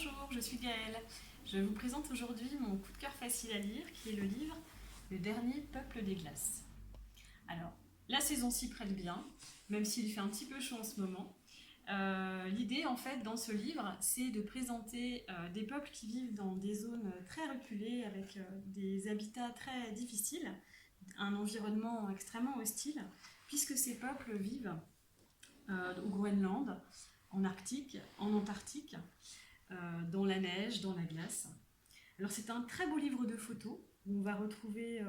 Bonjour, je suis Gaëlle. Je vous présente aujourd'hui mon coup de cœur facile à lire, qui est le livre Le dernier peuple des glaces. Alors, la saison s'y prête bien, même s'il fait un petit peu chaud en ce moment. L'idée, en fait, dans ce livre, c'est de présenter des peuples qui vivent dans des zones très reculées, avec des habitats très difficiles, un environnement extrêmement hostile, puisque ces peuples vivent au Groenland, en Arctique, en Antarctique, dans la neige, dans la glace. Alors c'est un très beau livre de photos, où on va retrouver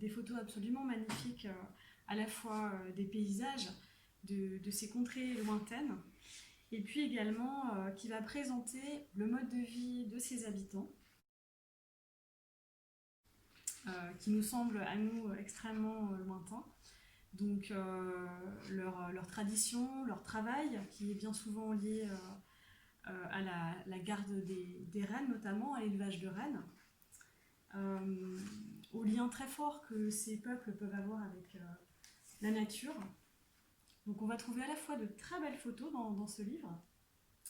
des photos absolument magnifiques, à la fois des paysages de ces contrées lointaines, et puis également qui va présenter le mode de vie de ses habitants, qui nous semble à nous extrêmement lointain. Donc leur tradition, leur travail, qui est bien souvent lié à la garde des rennes, notamment à l'élevage de rennes, au lien très fort que ces peuples peuvent avoir avec la nature. Donc on va trouver à la fois de très belles photos dans ce livre,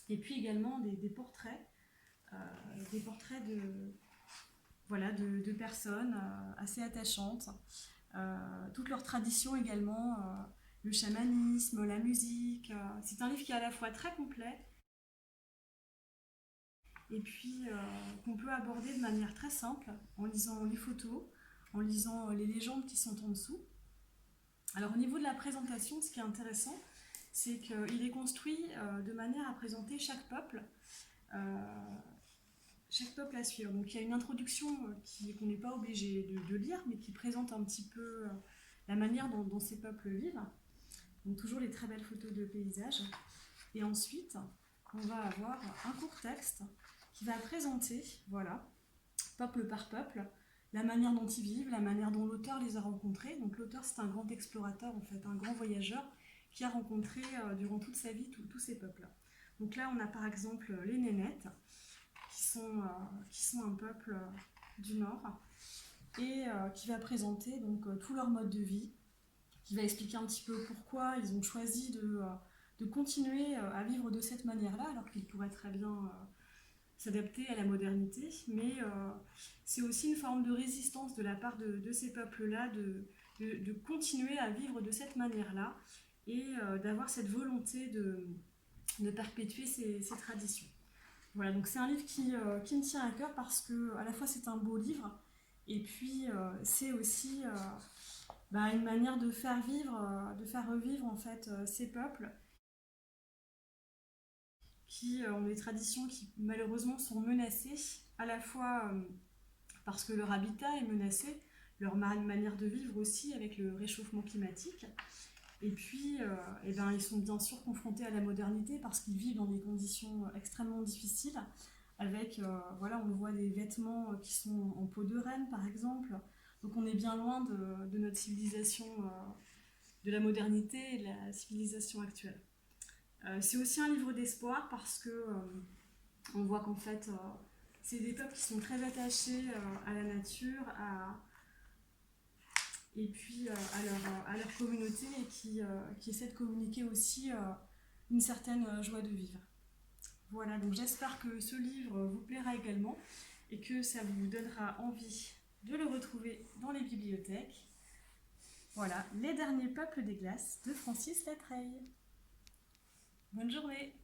et puis également des portraits, de personnes assez attachantes, toute leur tradition également, le chamanisme, la musique. C'est un livre qui est à la fois très complet et puis qu'on peut aborder de manière très simple en lisant les photos, en lisant les légendes qui sont en dessous. Alors au niveau de la présentation, ce qui est intéressant, c'est qu'il est construit de manière à présenter chaque peuple à suivre. Donc il y a une introduction qu'on n'est pas obligé de lire, mais qui présente un petit peu la manière dont ces peuples vivent. Donc toujours les très belles photos de paysages. Et ensuite, on va avoir un court texte qui va présenter, voilà, peuple par peuple, la manière dont ils vivent, la manière dont l'auteur les a rencontrés. Donc l'auteur, c'est un grand explorateur, en fait, un grand voyageur qui a rencontré durant toute sa vie tous ces peuples. Donc là, on a par exemple les Nénètes, qui sont un peuple du Nord, et qui va présenter donc tout leur mode de vie, qui va expliquer un petit peu pourquoi ils ont choisi de continuer à vivre de cette manière-là, alors qu'ils pourraient très bien s'adapter à la modernité, mais c'est aussi une forme de résistance de la part de ces peuples-là de continuer à vivre de cette manière-là et d'avoir cette volonté de perpétuer ces traditions. Voilà, donc c'est un livre qui me tient à cœur parce que à la fois c'est un beau livre et puis c'est aussi une manière de faire revivre en fait ces peuples qui ont des traditions qui malheureusement sont menacées, à la fois parce que leur habitat est menacé, leur manière de vivre aussi avec le réchauffement climatique. Et puis, ils sont bien sûr confrontés à la modernité parce qu'ils vivent dans des conditions extrêmement difficiles. Avec, on voit des vêtements qui sont en peau de renne, par exemple. Donc on est bien loin de notre civilisation, de la modernité et de la civilisation actuelle. C'est aussi un livre d'espoir parce que on voit qu'en fait, c'est des peuples qui sont très attachés à la nature, et puis à leur communauté et qui essaient de communiquer aussi une certaine joie de vivre. Voilà, donc j'espère que ce livre vous plaira également et que ça vous donnera envie de le retrouver dans les bibliothèques. Voilà, Les derniers peuples des glaces de Francis Latreille. Bonne journée!